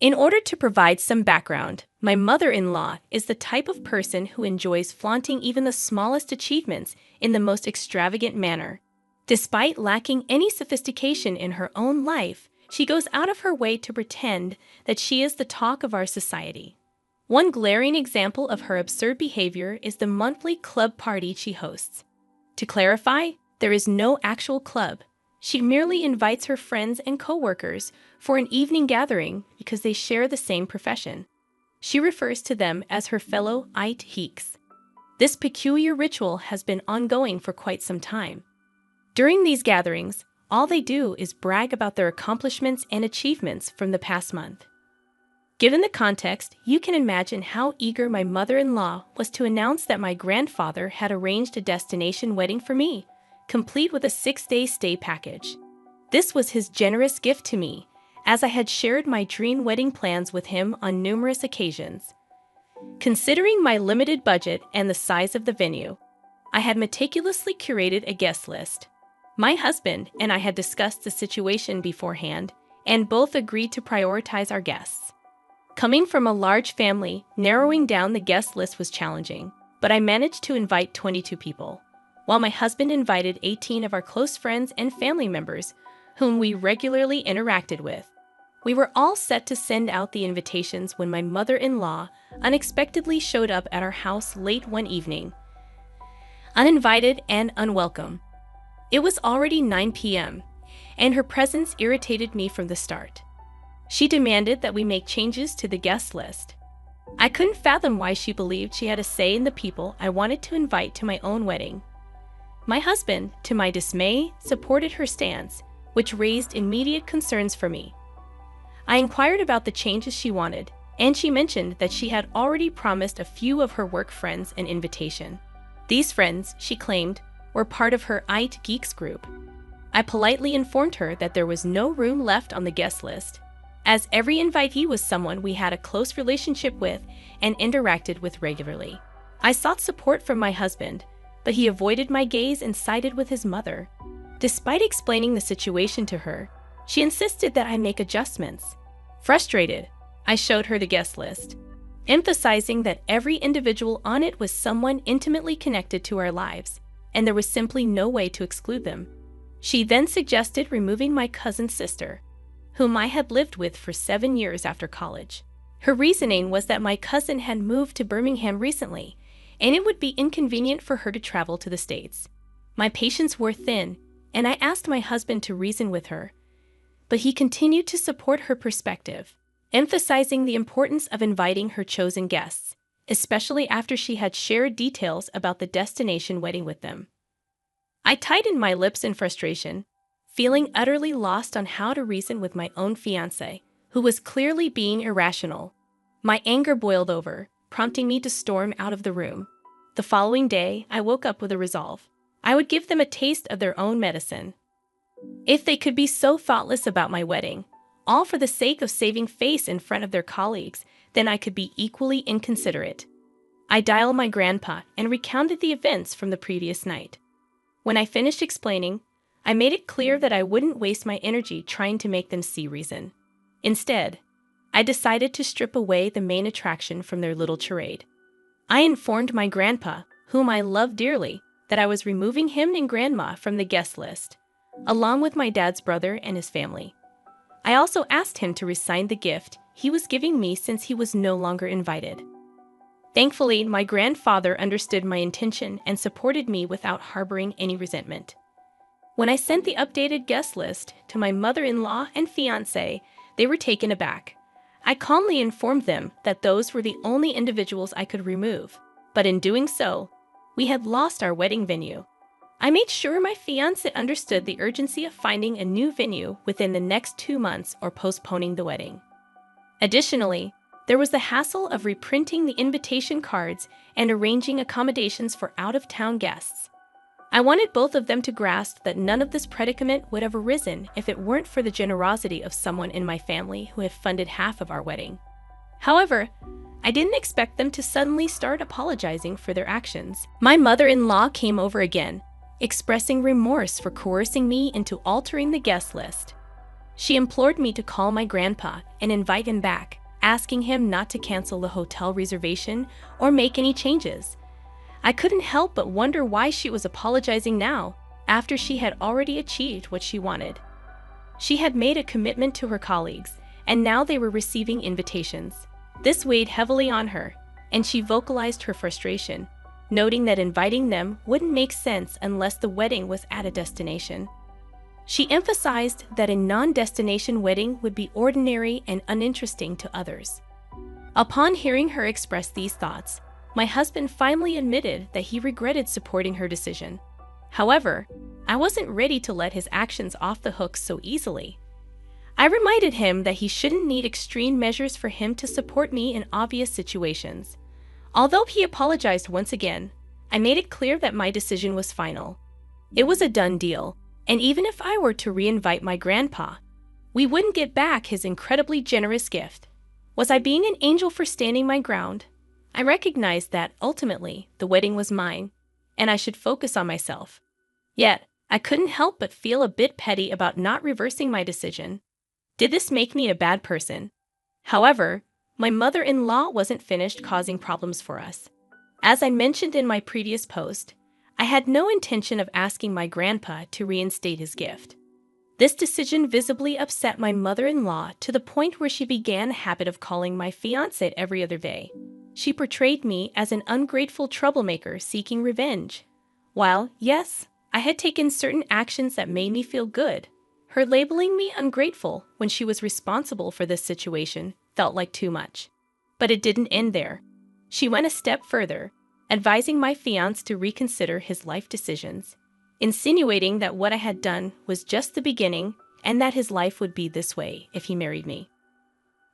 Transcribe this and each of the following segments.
In order to provide some background, my mother-in-law is the type of person who enjoys flaunting even the smallest achievements in the most extravagant manner. Despite lacking any sophistication in her own life, she goes out of her way to pretend that she is the talk of our society. One glaring example of her absurd behavior is the monthly club party she hosts. To clarify, there is no actual club. She merely invites her friends and coworkers for an evening gathering because they share the same profession. She refers to them as her fellow IT geeks. This peculiar ritual has been ongoing for quite some time. During these gatherings, all they do is brag about their accomplishments and achievements from the past month. Given the context, you can imagine how eager my mother-in-law was to announce that my grandfather had arranged a destination wedding for me, complete with a 6-day stay package. This was his generous gift to me, as I had shared my dream wedding plans with him on numerous occasions. Considering my limited budget and the size of the venue, I had meticulously curated a guest list. My husband and I had discussed the situation beforehand, and both agreed to prioritize our guests. Coming from a large family, narrowing down the guest list was challenging, but I managed to invite 22 people, while my husband invited 18 of our close friends and family members whom we regularly interacted with. We were all set to send out the invitations when my mother-in-law unexpectedly showed up at our house late one evening, uninvited and unwelcome. It was already 9 p.m., and her presence irritated me from the start. She demanded that we make changes to the guest list. I couldn't fathom why she believed she had a say in the people I wanted to invite to my own wedding. My husband, to my dismay, supported her stance, which raised immediate concerns for me. I inquired about the changes she wanted, and she mentioned that she had already promised a few of her work friends an invitation. These friends, she claimed, were part of her IT Geeks group. I politely informed her that there was no room left on the guest list, as every invitee was someone we had a close relationship with and interacted with regularly. I sought support from my husband, but he avoided my gaze and sided with his mother. Despite explaining the situation to her, she insisted that I make adjustments. Frustrated, I showed her the guest list, emphasizing that every individual on it was someone intimately connected to our lives, and there was simply no way to exclude them. She then suggested removing my cousin's sister, whom I had lived with for 7 years after college. Her reasoning was that my cousin had moved to Birmingham recently, and it would be inconvenient for her to travel to the States. My patience wore thin, and I asked my husband to reason with her, but he continued to support her perspective, emphasizing the importance of inviting her chosen guests, especially after she had shared details about the destination wedding with them. I tightened my lips in frustration, feeling utterly lost on how to reason with my own fiancé, who was clearly being irrational. My anger boiled over, prompting me to storm out of the room. The following day, I woke up with a resolve. I would give them a taste of their own medicine. If they could be so thoughtless about my wedding, all for the sake of saving face in front of their colleagues, then I could be equally inconsiderate. I dialed my grandpa and recounted the events from the previous night. When I finished explaining, I made it clear that I wouldn't waste my energy trying to make them see reason. Instead, I decided to strip away the main attraction from their little charade. I informed my grandpa, whom I love dearly, that I was removing him and grandma from the guest list, along with my dad's brother and his family. I also asked him to resign the gift he was giving me since he was no longer invited. Thankfully, my grandfather understood my intention and supported me without harboring any resentment. When I sent the updated guest list to my mother-in-law and fiancé, they were taken aback. I calmly informed them that those were the only individuals I could remove, but in doing so, we had lost our wedding venue. I made sure my fiancé understood the urgency of finding a new venue within the next 2 months or postponing the wedding. Additionally, there was the hassle of reprinting the invitation cards and arranging accommodations for out-of-town guests. I wanted both of them to grasp that none of this predicament would have arisen if it weren't for the generosity of someone in my family who had funded half of our wedding. However, I didn't expect them to suddenly start apologizing for their actions. My mother-in-law came over again, expressing remorse for coercing me into altering the guest list. She implored me to call my grandpa and invite him back, asking him not to cancel the hotel reservation or make any changes. I couldn't help but wonder why she was apologizing now, after she had already achieved what she wanted. She had made a commitment to her colleagues, and now they were receiving invitations. This weighed heavily on her, and she vocalized her frustration, noting that inviting them wouldn't make sense unless the wedding was at a destination. She emphasized that a non-destination wedding would be ordinary and uninteresting to others. Upon hearing her express these thoughts, my husband finally admitted that he regretted supporting her decision. However, I wasn't ready to let his actions off the hook so easily. I reminded him that he shouldn't need extreme measures for him to support me in obvious situations. Although he apologized once again, I made it clear that my decision was final. It was a done deal, and even if I were to reinvite my grandpa, we wouldn't get back his incredibly generous gift. Was I being an angel for standing my ground? I recognized that, ultimately, the wedding was mine, and I should focus on myself. Yet, I couldn't help but feel a bit petty about not reversing my decision. Did this make me a bad person? However, my mother-in-law wasn't finished causing problems for us. As I mentioned in my previous post, I had no intention of asking my grandpa to reinstate his gift. This decision visibly upset my mother-in-law to the point where she began a habit of calling my fiancé every other day. She portrayed me as an ungrateful troublemaker seeking revenge. While, yes, I had taken certain actions that made me feel good, her labeling me ungrateful when she was responsible for this situation felt like too much. But it didn't end there. She went a step further, advising my fiancé to reconsider his life decisions, insinuating that what I had done was just the beginning and that his life would be this way if he married me.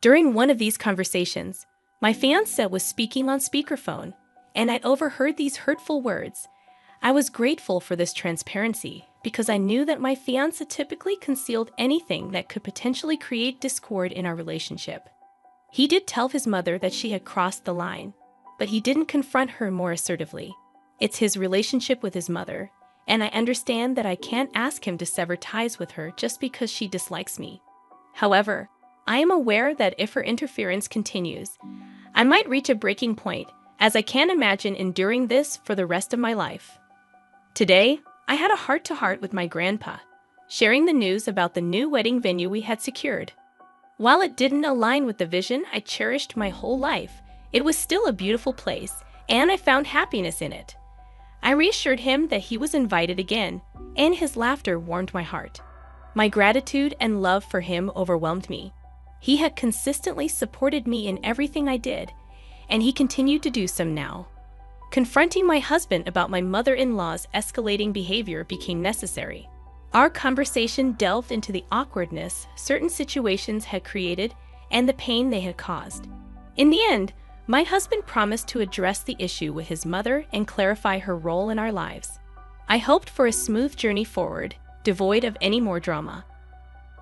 During one of these conversations, my fiancé was speaking on speakerphone, and I'd overheard these hurtful words. I was grateful for this transparency because I knew that my fiancé typically concealed anything that could potentially create discord in our relationship. He did tell his mother that she had crossed the line, but he didn't confront her more assertively. It's his relationship with his mother, and I understand that I can't ask him to sever ties with her just because she dislikes me. However, I am aware that if her interference continues, I might reach a breaking point, as I can't imagine enduring this for the rest of my life. Today, I had a heart-to-heart with my grandpa, sharing the news about the new wedding venue we had secured. While it didn't align with the vision I cherished my whole life, it was still a beautiful place, and I found happiness in it. I reassured him that he was invited again, and his laughter warmed my heart. My gratitude and love for him overwhelmed me. He had consistently supported me in everything I did, and he continued to do so now. Confronting my husband about my mother-in-law's escalating behavior became necessary. Our conversation delved into the awkwardness certain situations had created and the pain they had caused. In the end, my husband promised to address the issue with his mother and clarify her role in our lives. I hoped for a smooth journey forward, devoid of any more drama.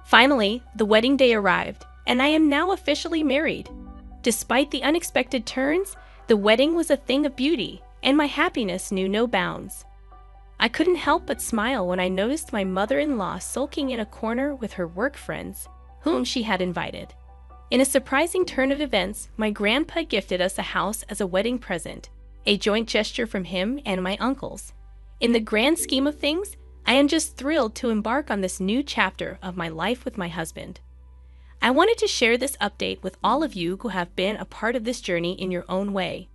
Finally, the wedding day arrived, and I am now officially married. Despite the unexpected turns, the wedding was a thing of beauty, and my happiness knew no bounds. I couldn't help but smile when I noticed my mother-in-law sulking in a corner with her work friends, whom she had invited. In a surprising turn of events, my grandpa gifted us a house as a wedding present, a joint gesture from him and my uncles. In the grand scheme of things, I am just thrilled to embark on this new chapter of my life with my husband. I wanted to share this update with all of you who have been a part of this journey in your own way.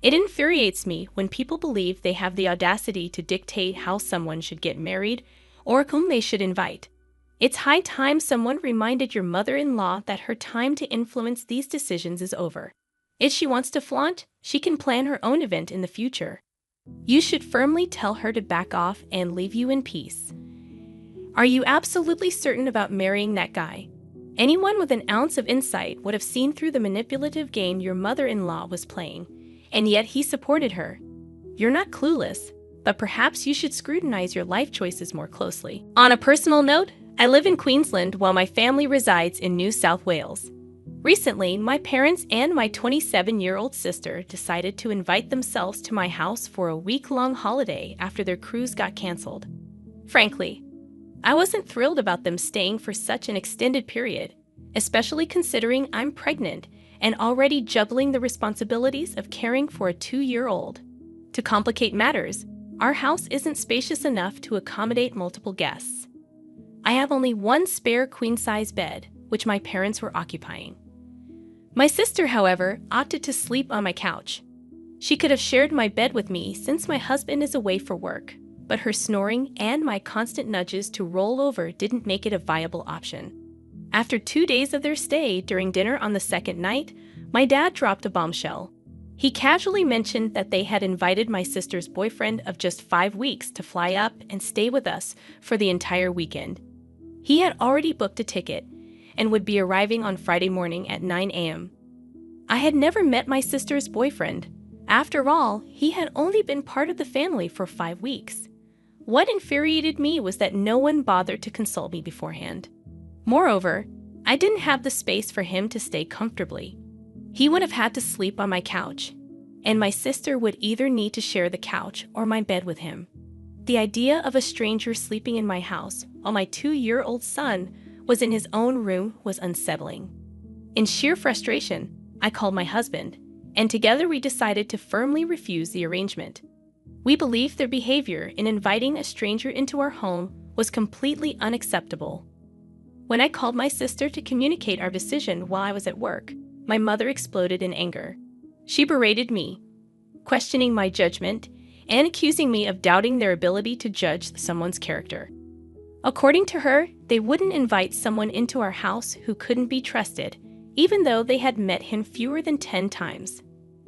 It infuriates me when people believe they have the audacity to dictate how someone should get married or whom they should invite. It's high time someone reminded your mother-in-law that her time to influence these decisions is over. If she wants to flaunt, she can plan her own event in the future. You should firmly tell her to back off and leave you in peace. Are you absolutely certain about marrying that guy? Anyone with an ounce of insight would have seen through the manipulative game your mother-in-law was playing, and yet he supported her. You're not clueless, but perhaps you should scrutinize your life choices more closely. On a personal note, I live in Queensland while my family resides in New South Wales. Recently, my parents and my 27-year-old sister decided to invite themselves to my house for a week-long holiday after their cruise got canceled. Frankly, I wasn't thrilled about them staying for such an extended period, especially considering I'm pregnant and already juggling the responsibilities of caring for a 2-year-old. To complicate matters, our house isn't spacious enough to accommodate multiple guests. I have only one spare queen-size bed, which my parents were occupying. My sister, however, opted to sleep on my couch. She could have shared my bed with me since my husband is away for work, but her snoring and my constant nudges to roll over didn't make it a viable option. After 2 days of their stay during dinner on the second night, my dad dropped a bombshell. He casually mentioned that they had invited my sister's boyfriend of just 5 weeks to fly up and stay with us for the entire weekend. He had already booked a ticket and would be arriving on Friday morning at 9 a.m. I had never met my sister's boyfriend. After all, he had only been part of the family for 5 weeks. What infuriated me was that no one bothered to consult me beforehand. Moreover, I didn't have the space for him to stay comfortably. He would have had to sleep on my couch, and my sister would either need to share the couch or my bed with him. The idea of a stranger sleeping in my house while my 2-year-old son was in his own room was unsettling. In sheer frustration, I called my husband, and together we decided to firmly refuse the arrangement. We believed their behavior in inviting a stranger into our home was completely unacceptable. When I called my sister to communicate our decision while I was at work, my mother exploded in anger. She berated me, questioning my judgment and accusing me of doubting their ability to judge someone's character. According to her, they wouldn't invite someone into our house who couldn't be trusted, even though they had met him fewer than 10 times.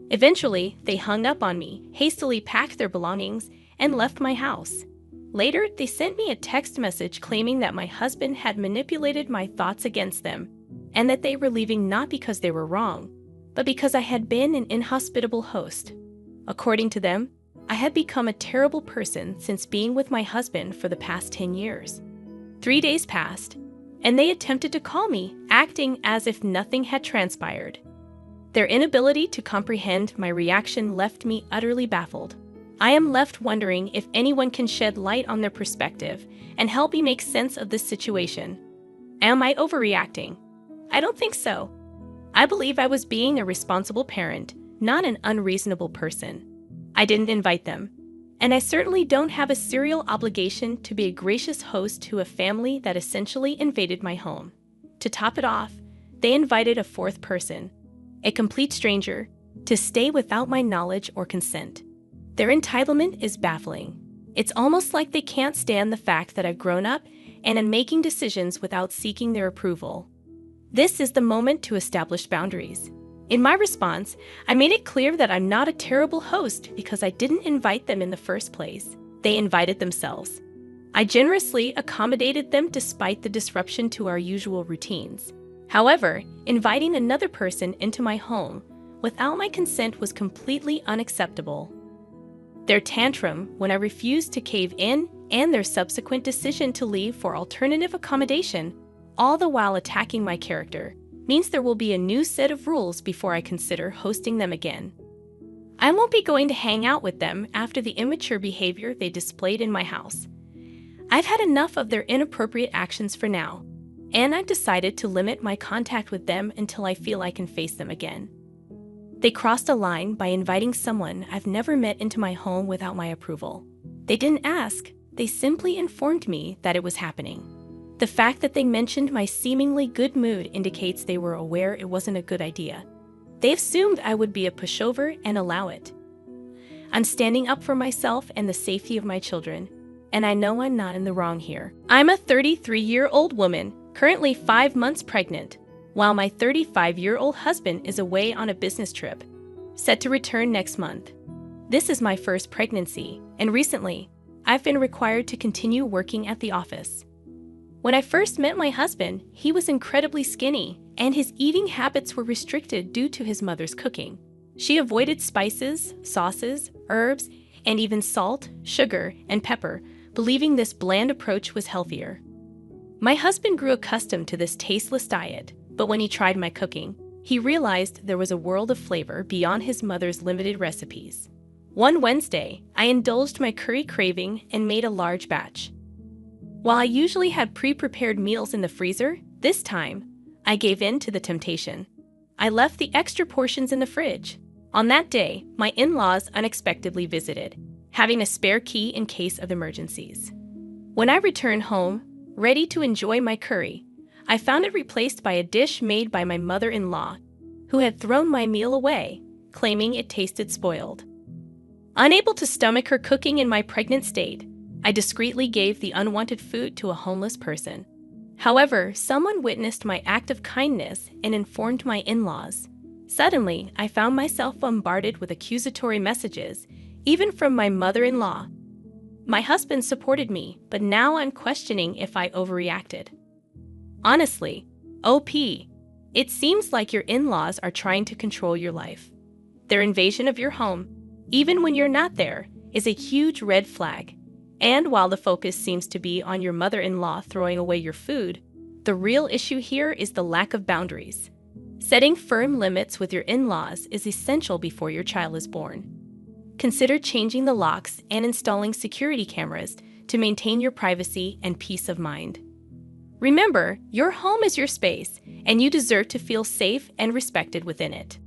Eventually, they hung up on me, hastily packed their belongings, and left my house. Later, they sent me a text message claiming that my husband had manipulated my thoughts against them, and that they were leaving not because they were wrong, but because I had been an inhospitable host. According to them, I had become a terrible person since being with my husband for the past 10 years. 3 days passed, and they attempted to call me, acting as if nothing had transpired. Their inability to comprehend my reaction left me utterly baffled. I am left wondering if anyone can shed light on their perspective and help me make sense of this situation. Am I overreacting? I don't think so. I believe I was being a responsible parent, not an unreasonable person. I didn't invite them, and I certainly don't have a serial obligation to be a gracious host to a family that essentially invaded my home. To top it off, they invited a 4th person, a complete stranger, to stay without my knowledge or consent. Their entitlement is baffling. It's almost like they can't stand the fact that I've grown up and am making decisions without seeking their approval. This is the moment to establish boundaries. In my response, I made it clear that I'm not a terrible host because I didn't invite them in the first place. They invited themselves. I generously accommodated them despite the disruption to our usual routines. However, inviting another person into my home without my consent was completely unacceptable. Their tantrum when I refused to cave in and their subsequent decision to leave for alternative accommodation, all the while attacking my character, means there will be a new set of rules before I consider hosting them again. I won't be going to hang out with them after the immature behavior they displayed in my house. I've had enough of their inappropriate actions for now, and I've decided to limit my contact with them until I feel I can face them again. They crossed a line by inviting someone I've never met into my home without my approval. They didn't ask, they simply informed me that it was happening. The fact that they mentioned my seemingly good mood indicates they were aware it wasn't a good idea. They assumed I would be a pushover and allow it. I'm standing up for myself and the safety of my children, and I know I'm not in the wrong here. I'm a 33-year-old woman, currently 5 months pregnant, while my 35-year-old husband is away on a business trip, set to return next month. This is my first pregnancy, and recently, I've been required to continue working at the office. When I first met my husband, he was incredibly skinny, and his eating habits were restricted due to his mother's cooking. She avoided spices, sauces, herbs, and even salt, sugar, and pepper, believing this bland approach was healthier. My husband grew accustomed to this tasteless diet, but when he tried my cooking, he realized there was a world of flavor beyond his mother's limited recipes. One Wednesday, I indulged my curry craving and made a large batch. While I usually had pre-prepared meals in the freezer, this time, I gave in to the temptation. I left the extra portions in the fridge. On that day, my in-laws unexpectedly visited, having a spare key in case of emergencies. When I returned home, ready to enjoy my curry, I found it replaced by a dish made by my mother-in-law, who had thrown my meal away, claiming it tasted spoiled. Unable to stomach her cooking in my pregnant state, I discreetly gave the unwanted food to a homeless person. However, someone witnessed my act of kindness and informed my in-laws. Suddenly, I found myself bombarded with accusatory messages, even from my mother-in-law. My husband supported me, but now I'm questioning if I overreacted. Honestly, OP, it seems like your in-laws are trying to control your life. Their invasion of your home, even when you're not there, is a huge red flag. And while the focus seems to be on your mother-in-law throwing away your food, the real issue here is the lack of boundaries. Setting firm limits with your in-laws is essential before your child is born. Consider changing the locks and installing security cameras to maintain your privacy and peace of mind. Remember, your home is your space, and you deserve to feel safe and respected within it.